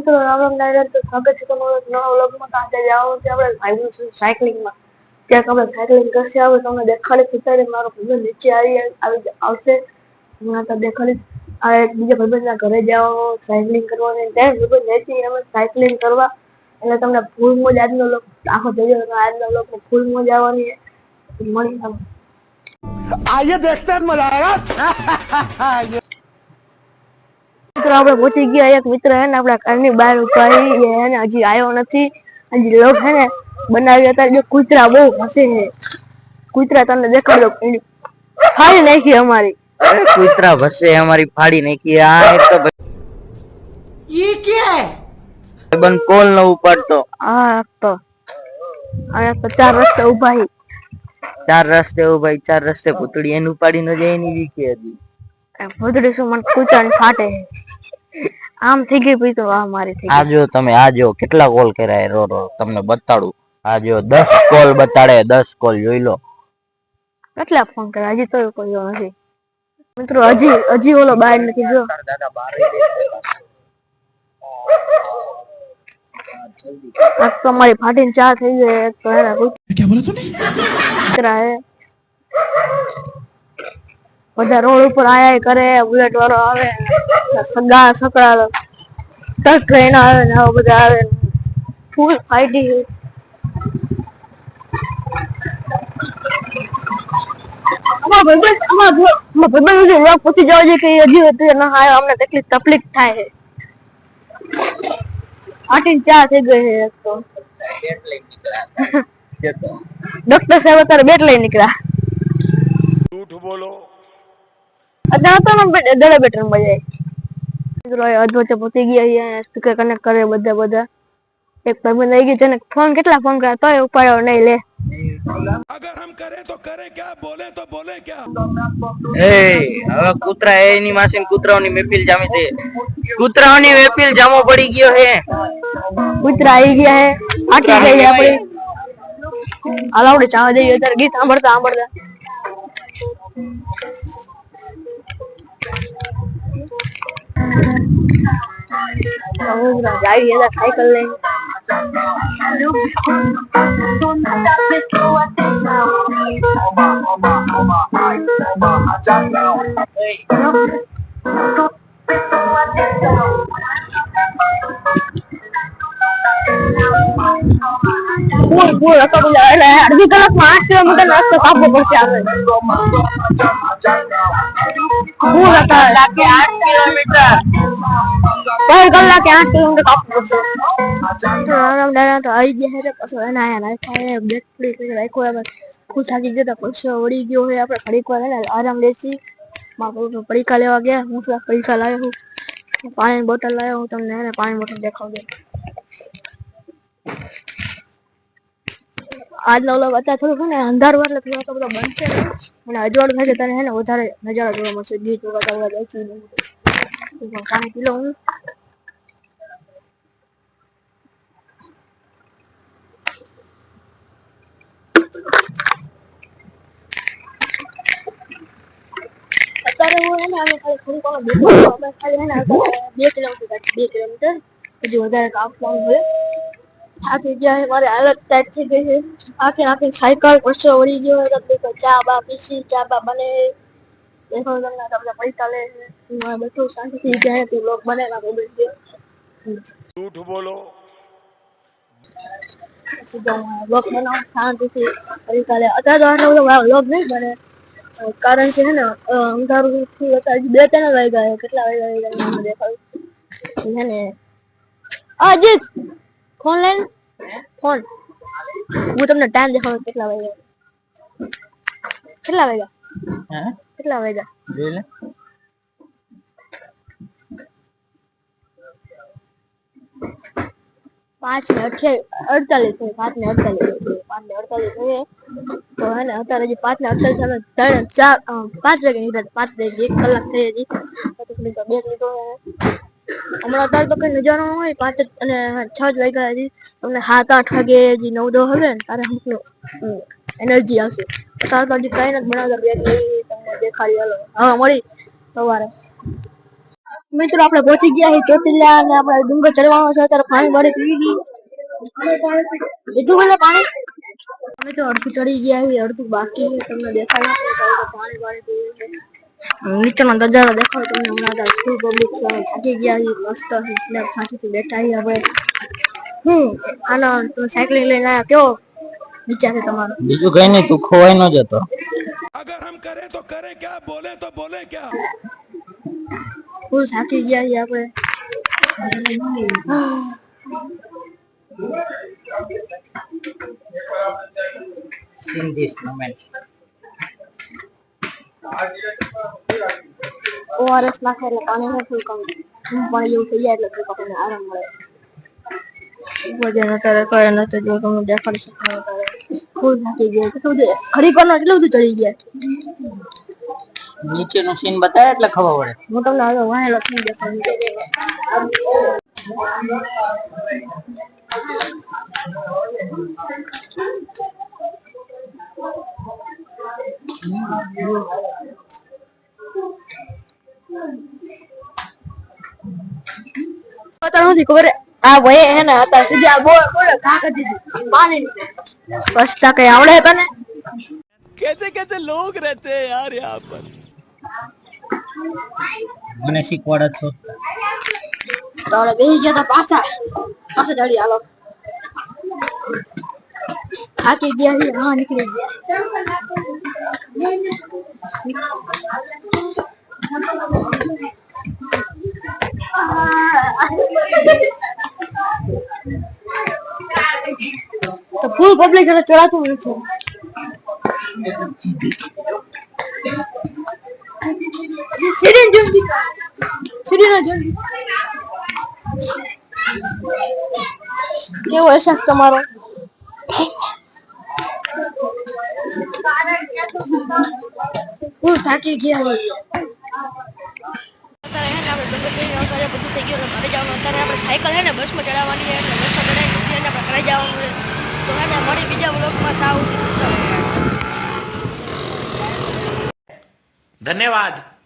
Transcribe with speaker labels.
Speaker 1: મિત્રો રામ રામ નાયર તો સ્વાગત છે તમારું નવા વ્લોગમાં. તો આજે જવાનું છે આપણે ભાઈનું સાયકલિંગમાં. ક્યાંક આપણે સાયકલિંગ કરશે આવે તમને દેખાડી અત્યારે મારો ભાઈબંધ નીચે આવશે. હું તો દેખાડીશ આ એક બીજા ભાઈબંધના ઘરે જવાનું સાયકલિંગ કરવાની ત્યાં ભાઈબંધ રહેતી અમે સાયકલિંગ કરવા એટલે તમને ફૂલ મોજ આજનો વ્લોગ આખો જોજો. આજનો વ્લોગમાં ફૂલ મોજ આવવાની મળી તમે આइए देखते हैं मजा आएगा. મિત્રો આપણે પહોંચી ગયા. એક મિત્ર હે ને આપણા ઘરની બહાર ઉભા હે ને હજી આવ્યો નથી. હજી લોક હે ને બનાવી હતા જો કૂતરા બહુ હસે છે. કૂતરા તમને દેખાડો ફાડી નાખી અમારી.
Speaker 2: કૂતરા ભસે हमारी फाड़ी नाखी. આ એક તો
Speaker 3: ये क्या है
Speaker 2: બંધ કોલ ન ઉપાડતો.
Speaker 1: આ તો આ ચાર રસ્તે ઉભા હી.
Speaker 2: ચાર રસ્તે ઉભા ચાર રસ્તે પૂતળી એને ઉપાડી ન જાય એની વીખી હતી.
Speaker 1: ભૂતડી શું મને કૂતરાને ફાટે આમ થઈ ગઈ પી તો આ મારી થઈ
Speaker 2: આ જો તમે આ જો કેટલા કોલ કર્યા રો રો તમને બતાડું. આ જો 10 કોલ બતાડે 10 કોલ જોઈ લો.
Speaker 1: કેટલા ફોન કર્યા હજી તો કોઈ નથી મિત્રો. હજી ઓલો બહાર નથી જો. આ તો મારી ફાટીને ચા થઈ ગઈ. એક તો હેરા
Speaker 3: क्या बोला तूने
Speaker 1: કૂતરા હે બધા રોડ ઉપર આયા કરે. બુલેટ વાળો આવે સગા સકડા ટક ટ્રેન આવે ને આવા બધા આવે ફૂલ ફાઈટી. પૂછી જાવ છે કે હજી હતું ના હા અમને તકલીફ થાય છે. આટીને ચા થઈ ગઈ છે. એક તો ડોક્ટર સાહેબ અત્યારે બેટ લઈ નીકળ્યા.
Speaker 4: झूठ बोलो.
Speaker 1: અત્યારે તો દડે બેટર મજા આવી. અધવચ્ચે પહોંચી ગયા. સ્પીકર કનેક્ટ કરે બધા. એક ભાઈબંધ આવી ગયો છે ફોન કેટલા ફોન કર્યા તોય ઉપાડ્યો નહીં લે.
Speaker 4: अगर हम करें तो करें क्या, बोले तो बोले क्या.
Speaker 2: એ હવે કૂતરા એની માસીન કૂતરાઓની મેપીલ જામી છે. કૂતરાઓની મેપીલ જામો પડી ગયો હે.
Speaker 1: કૂતરા આવી ગયા હે. આટી ગઈ આપડી. હાલ આપણે ચાવા જઈએ અત્યારે ગીત સાંભળતા સાયકલ લઈને અડધી કલાકમાં 8 કિલોમીટર રસ્તો કાપવો પડશે. આપણે કલાકે 8 કિલોમીટર કાપવું પડશે. તો આવી ગયા છે પછી એના આયા બેટરી રાખ્યો. ખુદ થાકી ગયા પછી વળી ગયો હોય. આપણે ઘડીક વાર આરામ લેશી. પડીકા લેવા ગયા. હું પડીકા લાવ્યો હું. પાણીની બોટલ લાવ્યો હું. તમને પાણી બોટલ દેખાડું. આજનો વ્લોગ અત્યારે થોડું ને અંધારું એટલે થોડો બધો બનશે અને અજવાળું થાય ત્યારે હે ને વધારે નજારો જોવા મળશે. ગીત વગાડવા બેસી પાણી પી લો હું. અત્યારે હું હે ને અમે ખાલી થોડું ખાલી હે ને 2 કિલોમીટર હજી વધારે કાપવાનું હોય. થાકી ગયા. મારી હાલત ટાઈટ થઈ ગઈ છે. આખી સાયકલ પરસો વળી ગયો. ચા બા પીસી ચા બા બને પૈસા લે બધું શાંતિથી જાય તું લોક બનેલા
Speaker 4: झूठ बोलो.
Speaker 1: લોક બનાવ શાંતિથી પૈસા લે. અત્યારે તો લોક નહીં બને કારણ કે હે ને અંધારું અત્યારે 2-3 વાગ્યા. કેટલા વાગ્યા દેખાડું હે ને અજીત ફોન લઈને ફોન હું તમને ટાઈમ દેખાડું. કેટલા વાગ્યા 5:48 તો હે ને અત્યારે હજી 5:48 5 વાગે નીકળે. 5 વાગે 1 કલાક થઈ હજી. હમણાં અત્યારે તો કઈ નજારો ન હોય. 5 અને 6 વાગ્યા હજી. તમને 7-8 વાગે હજી 9-10 હવે ને તારે એનર્જી આવશે. અત્યારે તો હજી કઈ નથી બનાવતા. બેટ લઈ તમને દેખાડી. હાલો હવે મળી સવારે. મિત્રો આપણે પહોંચી ગયા છીએ ચોટીલા અને આપણે ડુંગર ચડવાનો છે અત્યારે પાણી વાળી પીવી ગઈ લીધું મને પાણી અમે તો અડધું ચડી ગયા છીએ અડધું બાકી તમને દેખાય પાણી વાળી પીવી છે નીચેનો નજારો દેખાય તમને હમણાં ફૂલ પબ્લિક છે થાકી ગયા છીએ મસ્ત છાંચીથી બેઠા છીએ આપણે આનો તમે સાયકલિંગ લઈને આવ્યા કેવો વિચાર છે તમારો
Speaker 2: બીજું કઈ નહીં તું ખોવાઈ ન જતો
Speaker 4: अगर हम करें तो करें क्या तो बोले क्या
Speaker 1: ફૂલ થાકી ગયા છીએ આપણે
Speaker 2: in this moment
Speaker 1: ઓઆરએસ નાખે એટલે પાણી નથી કમ પાણી જેવું થઈ જાય એટલે આપણને આરામ મળે વજન અત્યારે કઈ નથી જો તમને દેખાડી શકું ફૂલ થાકી ગયા કેટલું બધું ખરી કરનો કેટલું બધું ચડી ગયા
Speaker 2: નીચેનો સીન બતાવે એટલે ખબર પડે
Speaker 1: હું તમને હવે વાહેલો સીન દેખાડું અત્યારે નથી ખબર આ ભાઈ હે ને અત્યારે સુધી આ બોલ ઘા કરી દીધી પાણી સ્પષ્ટતા કઈ આવડે તને
Speaker 3: कैसे कैसे लोग रहते हैं यार यहाँ पर
Speaker 2: મને શીખવાડ છો
Speaker 1: તો આપણે બેસી ગયા તા પાછા જાડી હાલો થાકી ગયા છીએ હા નીકળી ગયા તો ફૂલ પબ્લિક એટલે ચડાતું નથી કેવો અહેસાસ તમારો થાકી ગયા બધું થઈ ગયું ઘરે જવાનું અત્યારે આપણે સાયકલ હે ને બસમાં ચડાવવાની છે એટલે બસમાં ચડાવી આપણે ઘરે જવાનું છે તો હે ને મળી બીજા બ્લોગમાં થાવ
Speaker 3: धन्यवाद।